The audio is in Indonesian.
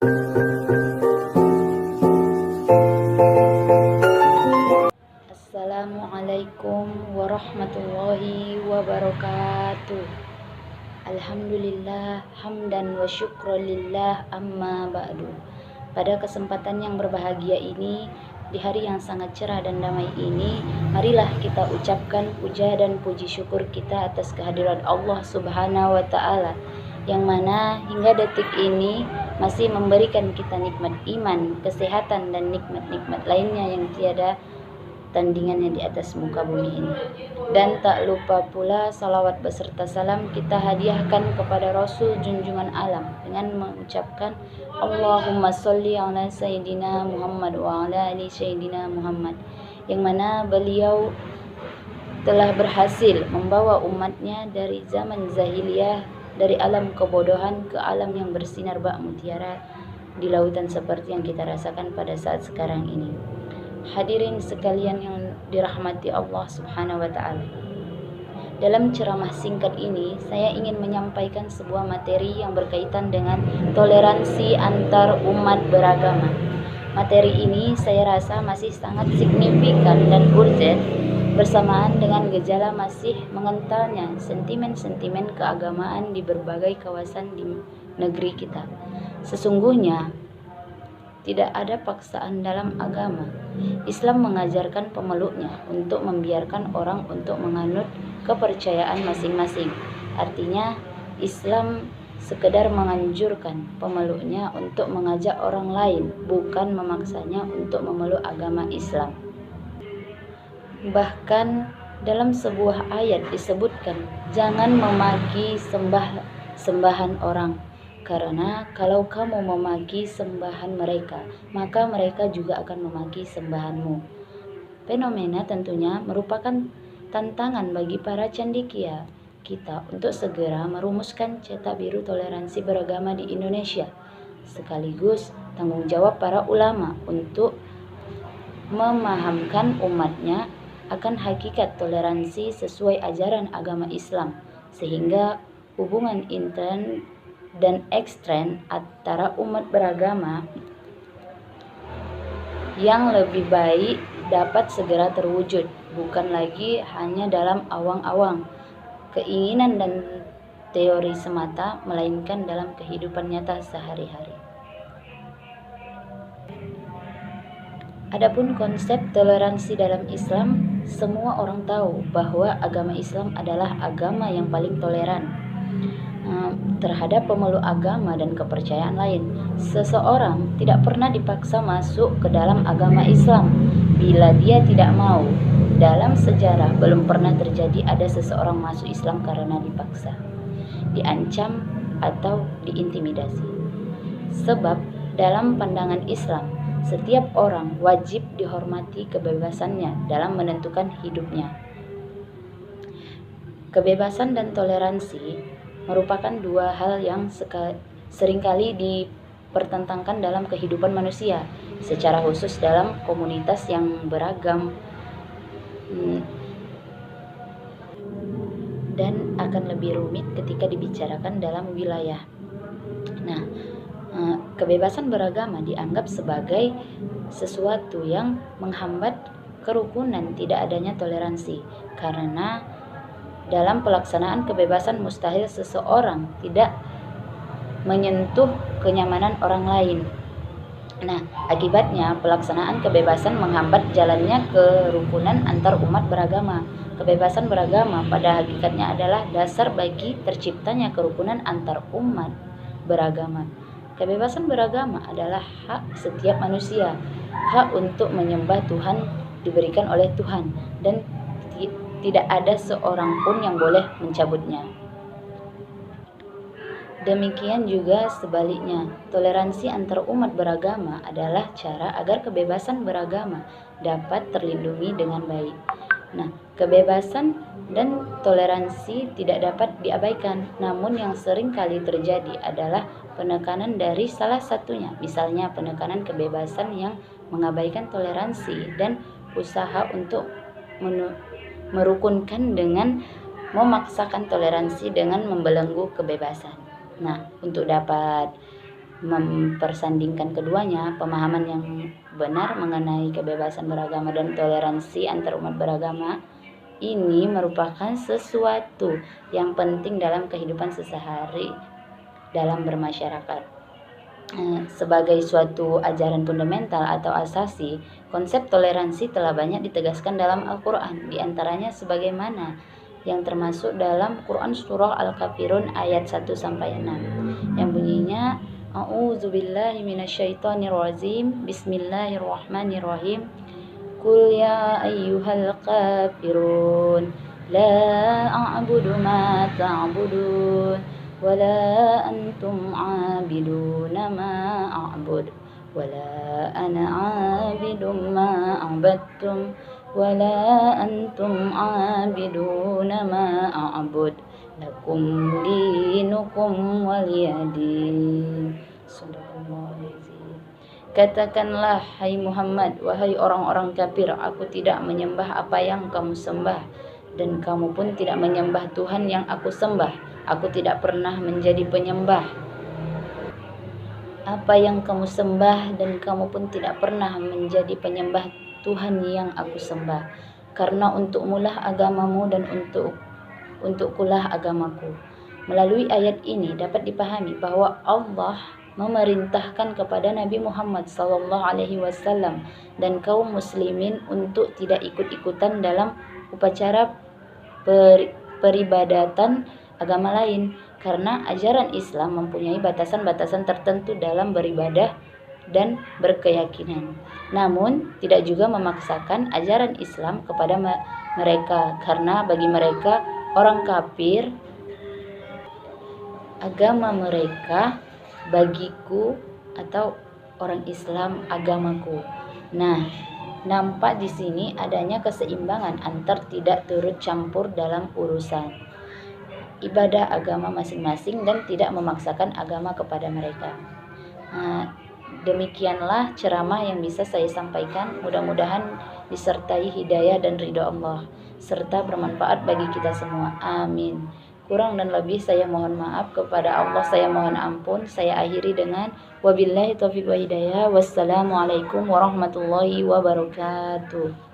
Assalamualaikum warahmatullahi wabarakatuh. Alhamdulillah hamdan wa syukrulillah amma ba'du. Pada kesempatan yang berbahagia ini, di hari yang sangat cerah dan damai ini, marilah kita ucapkan puja dan puji syukur kita atas kehadiran Allah Subhanahu wa Ta'ala, yang mana hingga detik ini masih memberikan kita nikmat iman, kesehatan, dan nikmat-nikmat lainnya yang tiada tandingannya di atas muka bumi ini. Dan tak lupa pula salawat beserta salam kita hadiahkan kepada Rasul junjungan alam dengan mengucapkan Allahumma sholli ala Sayyidina Muhammad wa ala ali Sayyidina Muhammad, yang mana beliau telah berhasil membawa umatnya dari zaman zahiliyah, dari alam kebodohan ke alam yang bersinar bak mutiara di lautan seperti yang kita rasakan pada saat sekarang ini. Hadirin sekalian yang dirahmati Allah Subhanahu wa Ta'ala, dalam ceramah singkat ini saya ingin menyampaikan sebuah materi yang berkaitan dengan toleransi antar umat beragama. Materi ini saya rasa masih sangat signifikan dan urgent bersamaan dengan gejala masih mengentalnya sentimen-sentimen keagamaan di berbagai kawasan di negeri kita. Sesungguhnya tidak ada paksaan dalam agama. Islam mengajarkan pemeluknya untuk membiarkan orang untuk menganut kepercayaan masing-masing. Artinya, Islam sekedar menganjurkan pemeluknya untuk mengajak orang lain, bukan memaksanya untuk memeluk agama Islam. Bahkan dalam sebuah ayat disebutkan, jangan memaki sembahan orang, karena kalau kamu memaki sembahan mereka, maka mereka juga akan memaki sembahanmu. Fenomena tentunya merupakan tantangan bagi para cendekia kita untuk segera merumuskan cetak biru toleransi beragama di Indonesia, sekaligus tanggung jawab para ulama untuk memahamkan umatnya akan hakikat toleransi sesuai ajaran agama Islam, sehingga hubungan intern dan ekstern antara umat beragama yang lebih baik dapat segera terwujud, bukan lagi hanya dalam awang-awang keinginan dan teori semata, melainkan dalam kehidupan nyata sehari-hari. Adapun konsep toleransi dalam Islam, semua orang tahu bahwa agama Islam adalah agama yang paling toleran terhadap pemeluk agama dan kepercayaan lain. Seseorang tidak pernah dipaksa masuk ke dalam agama Islam bila dia tidak mau. Dalam sejarah belum pernah terjadi ada seseorang masuk Islam karena dipaksa, diancam, atau diintimidasi. Sebab dalam pandangan Islam, setiap orang wajib dihormati kebebasannya dalam menentukan hidupnya. Kebebasan dan toleransi merupakan dua hal yang seringkali dipertentangkan dalam kehidupan manusia, secara khusus dalam komunitas yang beragam, dan akan lebih rumit ketika dibicarakan dalam wilayah. Nah, kebebasan beragama dianggap sebagai sesuatu yang menghambat kerukunan, tidak adanya toleransi, karena dalam pelaksanaan kebebasan mustahil seseorang tidak menyentuh kenyamanan orang lain. Nah, akibatnya pelaksanaan kebebasan menghambat jalannya kerukunan antar umat beragama. Kebebasan beragama pada hakikatnya adalah dasar bagi terciptanya kerukunan antar umat beragama. Kebebasan beragama adalah hak setiap manusia. Hak untuk menyembah Tuhan diberikan oleh Tuhan, dan tidak ada seorang pun yang boleh mencabutnya. Demikian juga sebaliknya, toleransi antar umat beragama adalah cara agar kebebasan beragama dapat terlindungi dengan baik. Nah, kebebasan dan toleransi tidak dapat diabaikan, namun yang sering kali terjadi adalah penekanan dari salah satunya, misalnya penekanan kebebasan yang mengabaikan toleransi dan usaha untuk merukunkan dengan memaksakan toleransi dengan membelenggu kebebasan. Nah, untuk dapat mempersandingkan keduanya, pemahaman yang benar mengenai kebebasan beragama dan toleransi antar umat beragama ini merupakan sesuatu yang penting dalam kehidupan sehari-hari dalam bermasyarakat. Sebagai suatu ajaran fundamental atau asasi, konsep toleransi telah banyak ditegaskan dalam Al-Quran, diantaranya sebagaimana yang termasuk dalam Quran surah Al-Kafirun ayat 1-6 yang bunyinya A'udzubillahi minasyaitonirrajim, Bismillahirrahmanirrahim. Qul ya ayyuhal kafirun la a'budu ma ta'budun wala antum 'abiduna ma a'bud wala ana 'abidum ma 'abadtum wala antum 'abiduna ma a'bud lakum dinukum waliyadin. Sadaqallahul. Katakanlah, hai Muhammad, wahai orang-orang kafir, aku tidak menyembah apa yang kamu sembah, dan kamu pun tidak menyembah Tuhan yang aku sembah. Aku tidak pernah menjadi penyembah apa yang kamu sembah, dan kamu pun tidak pernah menjadi penyembah Tuhan yang aku sembah. Karena untukmulah agamamu dan untukkulah agamaku. Melalui ayat ini dapat dipahami bahwa Allah memerintahkan kepada Nabi Muhammad SAW dan kaum muslimin untuk tidak ikut-ikutan dalam upacara peribadatan agama lain, karena ajaran Islam mempunyai batasan-batasan tertentu dalam beribadah dan berkeyakinan. Namun tidak juga memaksakan ajaran Islam kepada mereka, karena bagi mereka orang kafir agama mereka, bagiku atau orang Islam agamaku. Nah, nampak di sini adanya keseimbangan antar tidak turut campur dalam urusan ibadah agama masing-masing dan tidak memaksakan agama kepada mereka. Nah, demikianlah ceramah yang bisa saya sampaikan. Mudah-mudahan disertai hidayah dan ridho Allah serta bermanfaat bagi kita semua. Amin. Kurang dan lebih saya mohon maaf, kepada Allah saya mohon ampun. Saya akhiri dengan wabillahi taufiq wa hidayah. Wassalamualaikum warahmatullahi wabarakatuh.